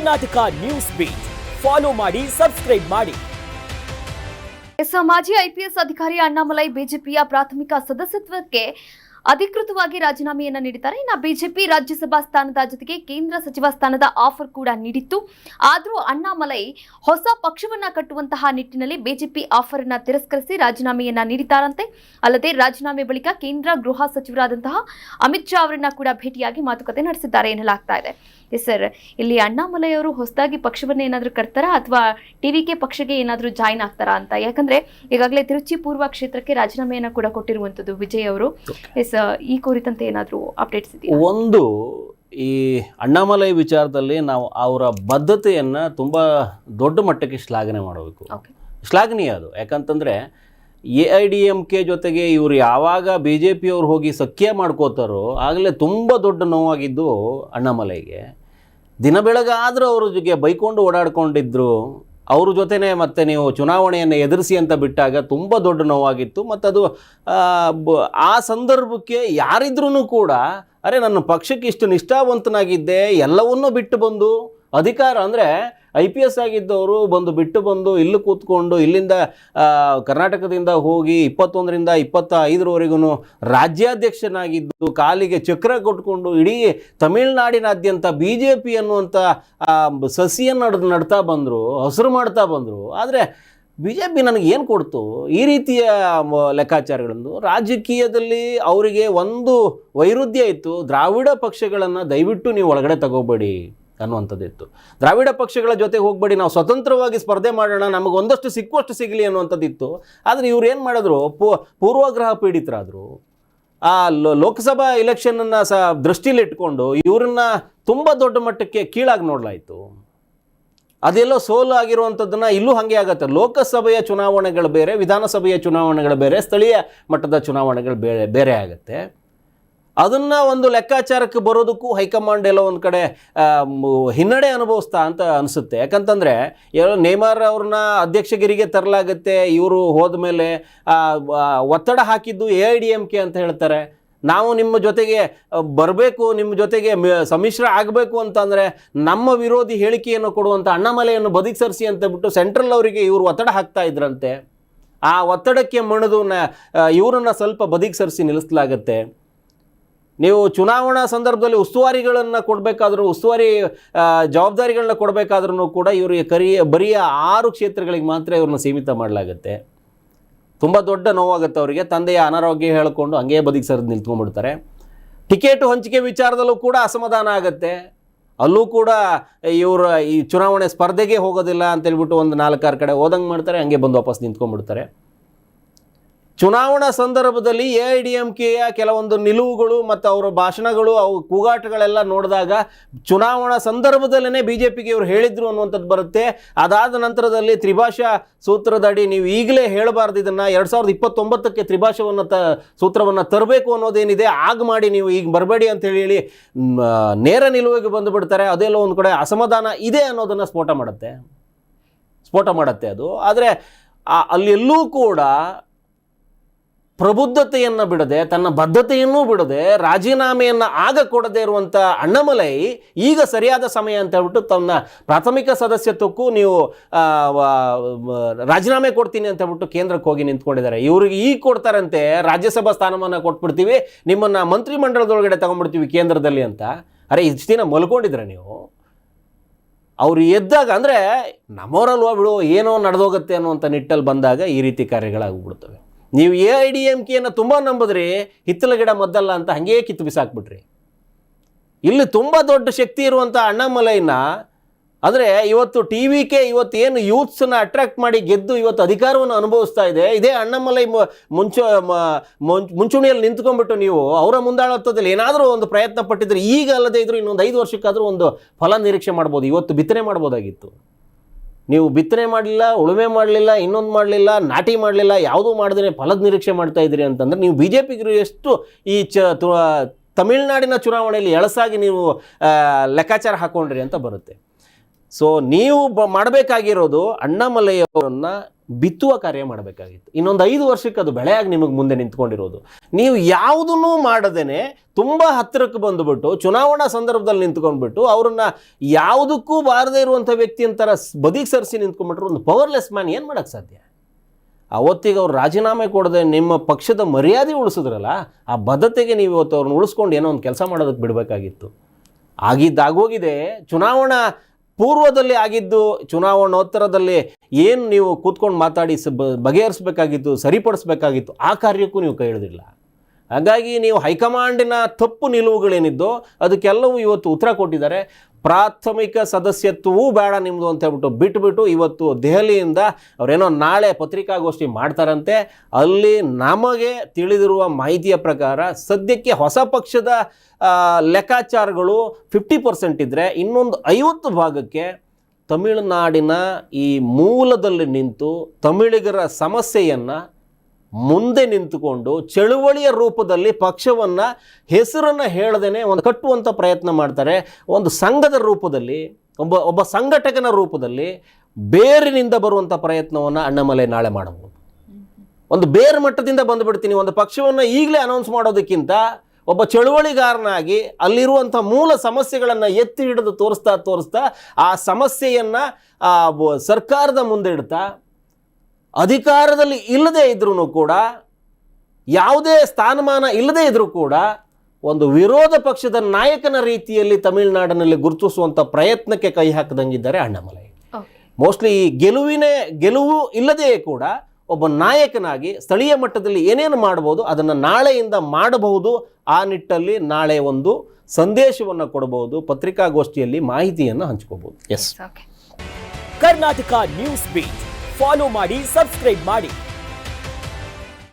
Karnataka news beat follow ಮಾಡಿ, subscribe ಮಾಡಿ. ಮಾಜಿ ಐಪಿಎಸ್ ಅಧಿಕಾರಿ ಅಣ್ಣಾಮಲೈ ಬಿಜೆಪಿಯ ಪ್ರಾಥಮಿಕ ಸದಸ್ಯತ್ವಕ್ಕೆ ಅಧಿಕೃತವಾಗಿ ರಾಜೀನಾಮೆಯನ್ನ ನೀಡಿದ್ದಾರೆ. ಇನ್ನು ಬಿಜೆಪಿ ರಾಜ್ಯಸಭಾ ಸ್ಥಾನದ ಜೊತೆಗೆ ಕೇಂದ್ರ ಸಚಿವ ಸ್ಥಾನದ ಆಫರ್ ಕೂಡ ನೀಡಿತ್ತು. ಆದರೂ ಅಣ್ಣಾಮಲೈ ಹೊಸ ಪಕ್ಷವನ್ನ ಕಟ್ಟುವಂತಹ ನಿಟ್ಟಿನಲ್ಲಿ ಬಿಜೆಪಿ ಆಫರ್ ಅನ್ನ ತಿರಸ್ಕರಿಸಿ ರಾಜೀನಾಮೆಯನ್ನ ನೀಡಿದ್ದಾರಂತೆ. ಅಲ್ಲದೆ ರಾಜೀನಾಮೆ ಬಳಿಕ ಕೇಂದ್ರ ಗೃಹ ಸಚಿವರಾದಂತಹ ಅಮಿತ್ ಶಾ ಅವರನ್ನ ಕೂಡ ಭೇಟಿಯಾಗಿ ಮಾತುಕತೆ ನಡೆಸಿದ್ದಾರೆ ಎನ್ನಲಾಗ್ತಾ ಇದೆ. ಸರ್, ಇಲ್ಲಿ ಅಣ್ಣಾಮಲೈ ಅವರು ಹೊಸದಾಗಿ ಪಕ್ಷವನ್ನ ಏನಾದರೂ ಕಟ್ತಾರಾ ಅಥವಾ ಟಿವಿಕೆ ಪಕ್ಷಕ್ಕೆ ಏನಾದರೂ ಜಾಯಿನ್ ಆಗ್ತಾರಾ ಅಂತ? ಯಾಕಂದ್ರೆ ಈಗಾಗಲೇ ತಿರುಚಿ ಪೂರ್ವ ಕ್ಷೇತ್ರಕ್ಕೆ ರಾಜೀನಾಮೆಯನ್ನ ಕೂಡ ಕೊಟ್ಟಿರುವಂತದ್ದು ವಿಜಯ್ ಅವರು. ಈ ಕುರಿತಂತೆ ಏನಾದರೂ ಅಪ್ಡೇಟ್ಸ್ ಇದೆಯಾ? ಒಂದು, ಈ ಅಣ್ಣಾಮಲೈ ವಿಚಾರದಲ್ಲಿ ನಾವು ಅವರ ಬದ್ಧತೆಯನ್ನು ತುಂಬ ದೊಡ್ಡ ಮಟ್ಟಕ್ಕೆ ಶ್ಲಾಘನೆ ಮಾಡಬೇಕು. ಶ್ಲಾಘನೀಯ ಅದು. ಯಾಕಂತಂದರೆ AIDMK ಜೊತೆಗೆ ಇವರು ಯಾವಾಗ BJP ಅವ್ರು ಹೋಗಿ ಸಖ್ಯ ಮಾಡ್ಕೋತಾರೋ ಆಗಲೇ ತುಂಬ ದೊಡ್ಡ ನೋವಾಗಿದ್ದು ಅಣ್ಣಾಮಲೈಗೆ. ದಿನ ಬೆಳಗಾದರೂ ಅವ್ರ ಜೊತೆ ಬೈಕೊಂಡು ಓಡಾಡ್ಕೊಂಡಿದ್ರು. ಅವ್ರ ಜೊತೆನೇ ಮತ್ತೆ ನೀವು ಚುನಾವಣೆಯನ್ನು ಎದುರಿಸಿ ಅಂತ ಬಿಟ್ಟಾಗ ತುಂಬ ದೊಡ್ಡ ನೋವಾಗಿತ್ತು. ಮತ್ತು ಅದು ಆ ಸಂದರ್ಭಕ್ಕೆ ಯಾರಿದ್ರೂ ಕೂಡ ಅರೆ ನನ್ನ ಪಕ್ಷಕ್ಕೆ ಇಷ್ಟು ನಿಷ್ಠಾವಂತನಾಗಿದ್ದೆ, ಎಲ್ಲವನ್ನೂ ಬಿಟ್ಟು ಬಂದು ಅಧಿಕಾರ ಅಂದರೆ IPS ಆಗಿದ್ದವರು ಬಿಟ್ಟು ಬಂದು ಇಲ್ಲಿ ಕೂತ್ಕೊಂಡು ಇಲ್ಲಿಂದ ಕರ್ನಾಟಕದಿಂದ ಹೋಗಿ 21ರಿಂದ 25ರವರೆಗೂ ರಾಜ್ಯಾಧ್ಯಕ್ಷನಾಗಿದ್ದು ಕಾಲಿಗೆ ಚಕ್ರ ಕೊಟ್ಕೊಂಡು ಇಡೀ ತಮಿಳುನಾಡಿನಾದ್ಯಂತ BJP ಅನ್ನುವಂಥ ಸಸಿಯನ್ನು ನಡ್ತಾ ಬಂದರು, ಹಸಿರು ಮಾಡ್ತಾ ಬಂದರು. ಆದರೆ BJP ನನಗೆ ಏನು ಕೊಡ್ತು? ಈ ರೀತಿಯ ಲೆಕ್ಕಾಚಾರಗಳನ್ನು ರಾಜಕೀಯದಲ್ಲಿ ಅವರಿಗೆ ಒಂದು ವೈರುಧ್ಯ ಇತ್ತು. ದ್ರಾವಿಡ ಪಕ್ಷಗಳನ್ನು ದಯವಿಟ್ಟು ನೀವು ಒಳಗಡೆ ತಗೋಬೇಡಿ ಅನ್ನುವಂಥದ್ದಿತ್ತು. ದ್ರಾವಿಡ ಪಕ್ಷಗಳ ಜೊತೆ ಹೋಗಬೇಡಿ, ನಾವು ಸ್ವತಂತ್ರವಾಗಿ ಸ್ಪರ್ಧೆ ಮಾಡೋಣ, ನಮಗೆ ಒಂದಷ್ಟು ಸಿಕ್ಕುವಷ್ಟು ಸಿಗಲಿ ಅನ್ನುವಂಥದ್ದಿತ್ತು. ಆದರೆ ಇವ್ರು ಏನು ಮಾಡಿದ್ರು? ಪೂರ್ವಗ್ರಹ ಪೀಡಿತರಾದರು. ಆ ಲೋಕಸಭಾ ಇಲೆಕ್ಷನನ್ನು ದೃಷ್ಟಿಲಿಟ್ಕೊಂಡು ಇವರನ್ನ ತುಂಬ ದೊಡ್ಡ ಮಟ್ಟಕ್ಕೆ ಕೀಳಾಗಿ ನೋಡಲಾಯಿತು. ಅದೆಲ್ಲೋ ಸೋಲು ಆಗಿರುವಂಥದ್ದನ್ನು ಇಲ್ಲೂ ಹಾಗೆ ಆಗುತ್ತೆ. ಲೋಕಸಭೆಯ ಚುನಾವಣೆಗಳು ಬೇರೆ, ವಿಧಾನಸಭೆಯ ಚುನಾವಣೆಗಳು ಬೇರೆ, ಸ್ಥಳೀಯ ಮಟ್ಟದ ಚುನಾವಣೆಗಳು ಬೇರೆ ಆಗುತ್ತೆ. ಅದನ್ನು ಒಂದು ಲೆಕ್ಕಾಚಾರಕ್ಕೆ ಬರೋದಕ್ಕೂ ಹೈಕಮಾಂಡ್ ಎಲ್ಲೋ ಒಂದು ಕಡೆ ಹಿನ್ನಡೆ ಅನುಭವಿಸ್ತಾ ಅಂತ ಅನಿಸುತ್ತೆ. ಯಾಕಂತಂದರೆ ನೇಮಾರ್ ಅವ್ರನ್ನ ಅಧ್ಯಕ್ಷಗಿರಿಗೆ ತರಲಾಗುತ್ತೆ. ಇವರು ಹೋದ ಮೇಲೆ ಒತ್ತಡ ಹಾಕಿದ್ದು AIDMK ಅಂತ ಹೇಳ್ತಾರೆ. ನಾವು ನಿಮ್ಮ ಜೊತೆಗೆ ಬರಬೇಕು, ನಿಮ್ಮ ಜೊತೆಗೆ ಸಮ್ಮಿಶ್ರ ಆಗಬೇಕು ಅಂತಂದರೆ ನಮ್ಮ ವಿರೋಧಿ ಹೇಳಿಕೆಯನ್ನು ಕೊಡುವಂಥ ಅಣ್ಣಾಮಲೈಯನ್ನು ಬದಿಗೆ ಸರಿಸಿ ಅಂತ ಬಿಟ್ಟು ಸೆಂಟ್ರಲ್ ಅವರಿಗೆ ಇವರು ಒತ್ತಡ ಹಾಕ್ತಾ ಇದ್ರಂತೆ. ಆ ಒತ್ತಡಕ್ಕೆ ಮಣಿದು ಇವರನ್ನು ಸ್ವಲ್ಪ ಬದಿಗೆ ಸರಿಸಿ ನಿಲ್ಲಿಸಲಾಗತ್ತೆ. ನೀವು ಚುನಾವಣಾ ಸಂದರ್ಭದಲ್ಲಿ ಉಸ್ತುವಾರಿಗಳನ್ನು ಕೊಡಬೇಕಾದ್ರೂ, ಉಸ್ತುವಾರಿ ಜವಾಬ್ದಾರಿಗಳನ್ನ ಕೊಡಬೇಕಾದ್ರೂ ಕೂಡ ಇವರಿಗೆ ಬರೀ 6 ಕ್ಷೇತ್ರಗಳಿಗೆ ಮಾತ್ರ ಇವ್ರನ್ನ ಸೀಮಿತ ಮಾಡಲಾಗುತ್ತೆ. ತುಂಬ ದೊಡ್ಡ ನೋವಾಗುತ್ತೆ ಅವರಿಗೆ. ತಂದೆಯ ಅನಾರೋಗ್ಯ ಹೇಳಿಕೊಂಡು ಹಂಗೆ ಬದಿಗೆ ಸರಿದು ನಿಂತ್ಕೊಂಡ್ಬಿಡ್ತಾರೆ. ಟಿಕೆಟು ಹಂಚಿಕೆ ವಿಚಾರದಲ್ಲೂ ಕೂಡ ಅಸಮಾಧಾನ ಆಗುತ್ತೆ. ಅಲ್ಲೂ ಕೂಡ ಇವರು ಈ ಚುನಾವಣೆ ಸ್ಪರ್ಧೆಗೆ ಹೋಗೋದಿಲ್ಲ ಅಂತೇಳ್ಬಿಟ್ಟು ಒಂದು 4-6 ಕಡೆ ಹೋದಂಗೆ ಮಾಡ್ತಾರೆ, ಹಂಗೆ ಬಂದು ವಾಪಸ್ ನಿಂತ್ಕೊಂಡ್ಬಿಡ್ತಾರೆ. ಚುನಾವಣಾ ಸಂದರ್ಭದಲ್ಲಿ AIDMKಯ ಕೆಲವೊಂದು ನಿಲುವುಗಳು ಮತ್ತು ಅವರ ಭಾಷಣಗಳು, ಅವು ಕೂಗಾಟಗಳೆಲ್ಲ ನೋಡಿದಾಗ ಚುನಾವಣಾ ಸಂದರ್ಭದಲ್ಲೇ BJPಗೆ ಇವರು ಹೇಳಿದ್ರು ಅನ್ನುವಂಥದ್ದು ಬರುತ್ತೆ. ಅದಾದ ನಂತರದಲ್ಲಿ ತ್ರಿಭಾಷಾ ಸೂತ್ರದಡಿ ನೀವು ಈಗಲೇ ಹೇಳಬಾರ್ದು, ಇದನ್ನು 2029ಕ್ಕೆ ತ್ರಿಭಾಷಾವನ್ನು ಸೂತ್ರವನ್ನು ತರಬೇಕು ಅನ್ನೋದೇನಿದೆ ಆಗ ಮಾಡಿ, ನೀವು ಈಗ ಬರಬೇಡಿ ಅಂತ ಹೇಳಿ ನೇರ ನಿಲುವಿಗೆ ಬಂದುಬಿಡ್ತಾರೆ. ಅದೆಲ್ಲ ಒಂದು ಕಡೆ ಅಸಮಾಧಾನ ಇದೆ ಅನ್ನೋದನ್ನು ಸ್ಫೋಟ ಮಾಡುತ್ತೆ ಅದು. ಆದರೆ ಅಲ್ಲೆಲ್ಲೂ ಕೂಡ ಪ್ರಬುದ್ಧತೆಯನ್ನು ಬಿಡದೆ, ತನ್ನ ಬದ್ಧತೆಯನ್ನೂ ಬಿಡದೆ, ರಾಜೀನಾಮೆಯನ್ನು ಆಗ ಕೊಡದೇ ಇರುವಂಥ ಅಣ್ಣಾಮಲೈ ಈಗ ಸರಿಯಾದ ಸಮಯ ಅಂತ ಹೇಳ್ಬಿಟ್ಟು ತನ್ನ ಪ್ರಾಥಮಿಕ ಸದಸ್ಯತ್ವಕ್ಕೂ ನೀವು ರಾಜೀನಾಮೆ ಕೊಡ್ತೀನಿ ಅಂತ ಹೇಳ್ಬಿಟ್ಟು ಕೇಂದ್ರಕ್ಕೆ ಹೋಗಿ ನಿಂತ್ಕೊಂಡಿದ್ದಾರೆ. ಇವ್ರಿಗೆ ಈಗ ಕೊಡ್ತಾರಂತೆ ರಾಜ್ಯಸಭಾ ಸ್ಥಾನಮಾನ ಕೊಟ್ಬಿಡ್ತೀವಿ, ನಿಮ್ಮನ್ನು ಮಂತ್ರಿಮಂಡಲದೊಳಗಡೆ ತಗೊಂಡ್ಬಿಡ್ತೀವಿ ಕೇಂದ್ರದಲ್ಲಿ ಅಂತ. ಅರೆ ಇಷ್ಟು ದಿನ ಮಲ್ಕೊಂಡಿದ್ರೆ ನೀವು? ಅವರು ಎದ್ದಾಗ ಅಂದರೆ ನಮ್ಮವರಲ್ವಾ ಬಿಡು, ಏನೋ ನಡೆದೋಗುತ್ತೆ ಅನ್ನುವಂಥ ನಿಟ್ಟಲ್ಲಿ ಬಂದಾಗ ಈ ರೀತಿ ಕಾರ್ಯಗಳಾಗ್ಬಿಡ್ತವೆ. ನೀವು AIDMKಯನ್ನು ತುಂಬ ನಂಬಿದ್ರಿ, ಹಿತ್ತಲ ಗಿಡ ಮದ್ದಲ್ಲ ಅಂತ ಹಾಗೇ ಕಿತ್ತು ಬಿಸಾಕ್ಬಿಟ್ರಿ. ಇಲ್ಲಿ ತುಂಬ ದೊಡ್ಡ ಶಕ್ತಿ ಇರುವಂಥ ಅಣ್ಣಾಮಲೈನ ಅಂದರೆ ಇವತ್ತು TVK ಇವತ್ತೇನು ಯೂತ್ಸನ್ನ ಅಟ್ರಾಕ್ಟ್ ಮಾಡಿ ಗೆದ್ದು ಇವತ್ತು ಅಧಿಕಾರವನ್ನು ಅನುಭವಿಸ್ತಾ ಇದೆ. ಇದೇ ಅಣ್ಣಾಮಲೈ ಮುಂಚೂಣಿಯಲ್ಲಿ ನಿಂತ್ಕೊಂಡ್ಬಿಟ್ಟು ನೀವು ಅವರ ಮುಂದಾಳತ್ವದಲ್ಲಿ ಏನಾದರೂ ಒಂದು ಪ್ರಯತ್ನ ಪಟ್ಟಿದ್ರೆ, ಈಗ ಅಲ್ಲದೇ ಇದ್ರೂ ಇನ್ನೊಂದು 5 ವರ್ಷಕ್ಕಾದರೂ ಒಂದು ಫಲ ನಿರೀಕ್ಷೆ ಮಾಡ್ಬೋದು. ಇವತ್ತು ಬಿತ್ತನೆ ಮಾಡ್ಬೋದಾಗಿತ್ತು. ನೀವು ಬಿತ್ತನೆ ಮಾಡಲಿಲ್ಲ, ಉಳುಮೆ ಮಾಡಲಿಲ್ಲ, ಇನ್ನೊಂದು ಮಾಡಲಿಲ್ಲ, ನಾಟಿ ಮಾಡಲಿಲ್ಲ, ಯಾವುದೂ ಮಾಡದೇ ಫಲದ ನಿರೀಕ್ಷೆ ಮಾಡ್ತಾ ಇದ್ದೀರಿ ಅಂತಂದರೆ ನೀವು BJPಗೆ ಎಷ್ಟು ಈ ತಮಿಳುನಾಡಿನ ಚುನಾವಣೆಯಲ್ಲಿ ಎಳಸಾಗಿ ನೀವು ಲೆಕ್ಕಾಚಾರ ಹಾಕ್ಕೊಂಡ್ರಿ ಅಂತ ಬರುತ್ತೆ. ಸೊ ನೀವು ಮಾಡಬೇಕಾಗಿರೋದು ಅಣ್ಣಾಮಲೈ ಅವರನ್ನು ಬಿತ್ತುವ ಕಾರ್ಯ ಮಾಡಬೇಕಾಗಿತ್ತು. ಇನ್ನೊಂದು 5 ವರ್ಷಕ್ಕೆ ಅದು ಬೆಳೆಯಾಗಿ ನಿಮಗೆ ಮುಂದೆ ನಿಂತ್ಕೊಂಡಿರೋದು. ನೀವು ಯಾವುದನ್ನೂ ಮಾಡದೇನೆ ತುಂಬ ಹತ್ತಿರಕ್ಕೆ ಬಂದುಬಿಟ್ಟು ಚುನಾವಣಾ ಸಂದರ್ಭದಲ್ಲಿ ನಿಂತ್ಕೊಂಡ್ಬಿಟ್ಟು ಅವ್ರನ್ನ ಯಾವುದಕ್ಕೂ ಬಾರದೇ ಇರುವಂಥ ವ್ಯಕ್ತಿ ಅಂತರ ಬದಿಗೆ ಸರಿಸಿ ನಿಂತ್ಕೊಂಡ್ಬಿಟ್ರೆ ಒಂದು ಪವರ್ಲೆಸ್ ಮ್ಯಾನ್ ಏನು ಮಾಡೋಕ್ಕೆ ಸಾಧ್ಯ? ಅವತ್ತಿಗೆ ಅವ್ರು ರಾಜೀನಾಮೆ ಕೊಡದೆ ನಿಮ್ಮ ಪಕ್ಷದ ಮರ್ಯಾದೆ ಉಳಿಸಿದ್ರಲ್ಲ, ಆ ಬದ್ಧತೆಗೆ ನೀವು ಇವತ್ತು ಅವ್ರನ್ನ ಉಳಿಸ್ಕೊಂಡು ಏನೋ ಒಂದು ಕೆಲಸ ಮಾಡೋದಕ್ಕೆ ಬಿಡಬೇಕಾಗಿತ್ತು. ಆಗಿದ್ದಾಗೋಗಿದೆ. ಚುನಾವಣಾ ಪೂರ್ವದಲ್ಲಿ ಆಗಿದ್ದು, ಚುನಾವಣೋತ್ತರದಲ್ಲಿ ಏನು ನೀವು ಕೂತ್ಕೊಂಡು ಮಾತಾಡಿ ಬಗೆಹರಿಸಬೇಕಾಗಿತ್ತು, ಸರಿಪಡಿಸಬೇಕಾಗಿತ್ತು, ಆ ಕಾರ್ಯಕ್ಕೂ ನೀವು ಕೈ ಹಿಡಿದಿಲ್ಲ. ಹಾಗಾಗಿ ನೀವು ಹೈಕಮಾಂಡಿನ ತಪ್ಪು ನಿಲುವುಗಳೇನಿದ್ದೋ ಅದಕ್ಕೆಲ್ಲವೂ ಇವತ್ತು ಉತ್ತರ ಕೊಟ್ಟಿದ್ದಾರೆ. ಪ್ರಾಥಮಿಕ ಸದಸ್ಯತ್ವವೂ ಬೇಡ ನಿಮ್ಮದು ಅಂತ ಹೇಳ್ಬಿಟ್ಟು ಬಿಟ್ಟುಬಿಟ್ಟು ಇವತ್ತು ದೆಹಲಿಯಿಂದ ಅವರೇನೋ ನಾಳೆ ಪತ್ರಿಕಾಗೋಷ್ಠಿ ಮಾಡ್ತಾರಂತೆ. ಅಲ್ಲಿ ನಮಗೆ ತಿಳಿದಿರುವ ಮಾಹಿತಿಯ ಪ್ರಕಾರ ಸದ್ಯಕ್ಕೆ ಹೊಸ ಪಕ್ಷದ ಲೆಕ್ಕಾಚಾರಗಳು 50% ಇದ್ದರೆ ಇನ್ನೊಂದು 50 ಭಾಗಕ್ಕೆ ತಮಿಳುನಾಡಿನ ಈ ಮೂಲದಲ್ಲಿ ನಿಂತು ತಮಿಳಿಗರ ಸಮಸ್ಯೆಯನ್ನು ಮುಂದೆ ನಿಂತುಕೊಂಡು ಚಳುವಳಿಯ ರೂಪದಲ್ಲಿ ಪಕ್ಷವನ್ನು ಹೆಸರನ್ನು ಹೇಳದೇನೆ ಒಂದು ಕಟ್ಟುವಂಥ ಪ್ರಯತ್ನ ಮಾಡ್ತಾರೆ. ಒಂದು ಸಂಘದ ರೂಪದಲ್ಲಿ, ಒಬ್ಬ ಸಂಘಟಕನ ರೂಪದಲ್ಲಿ ಬೇರಿನಿಂದ ಬರುವಂಥ ಪ್ರಯತ್ನವನ್ನು ಅಣ್ಣಾಮಲೈ ನಾಳೆ ಮಾಡಬಹುದು. ಒಂದು ಬೇರೆ ಮಟ್ಟದಿಂದ ಬಂದುಬಿಡ್ತೀನಿ, ಒಂದು ಪಕ್ಷವನ್ನು ಈಗಲೇ ಅನೌನ್ಸ್ ಮಾಡೋದಕ್ಕಿಂತ ಒಬ್ಬ ಚಳುವಳಿಗಾರನಾಗಿ ಅಲ್ಲಿರುವಂಥ ಮೂಲ ಸಮಸ್ಯೆಗಳನ್ನು ಎತ್ತಿ ಹಿಡಿದು ತೋರಿಸ್ತಾ ಆ ಸಮಸ್ಯೆಯನ್ನು ಸರ್ಕಾರದ ಮುಂದೆ ಇಡ್ತಾ, ಅಧಿಕಾರದಲ್ಲಿ ಇಲ್ಲದೇ ಇದ್ರೂ ಕೂಡ, ಯಾವುದೇ ಸ್ಥಾನಮಾನ ಇಲ್ಲದೇ ಇದ್ರೂ ಕೂಡ ಒಂದು ವಿರೋಧ ಪಕ್ಷದ ನಾಯಕನ ರೀತಿಯಲ್ಲಿ ತಮಿಳುನಾಡಿನಲ್ಲಿ ಗುರುತಿಸುವಂಥ ಪ್ರಯತ್ನಕ್ಕೆ ಕೈ ಹಾಕದಂಗಿದ್ದಾರೆ ಅಣ್ಣಾಮಲೈ. ಮೋಸ್ಟ್ಲಿ ಈ ಗೆಲುವು ಇಲ್ಲದೇ ಕೂಡ ಒಬ್ಬ ನಾಯಕನಾಗಿ ಸ್ಥಳೀಯ ಮಟ್ಟದಲ್ಲಿ ಏನೇನು ಮಾಡ್ಬೋದು ಅದನ್ನು ನಾಳೆಯಿಂದ ಮಾಡಬಹುದು. ಆ ನಿಟ್ಟಲ್ಲಿ ನಾಳೆ ಒಂದು ಸಂದೇಶವನ್ನು ಕೊಡಬಹುದು, ಪತ್ರಿಕಾಗೋಷ್ಠಿಯಲ್ಲಿ ಮಾಹಿತಿಯನ್ನು ಹಂಚ್ಕೋಬಹುದು. Yes, Karnataka news beat follow ಮಾಡಿ, ಸಬ್ಸ್ಕ್ರೈಬ್ ಮಾಡಿ.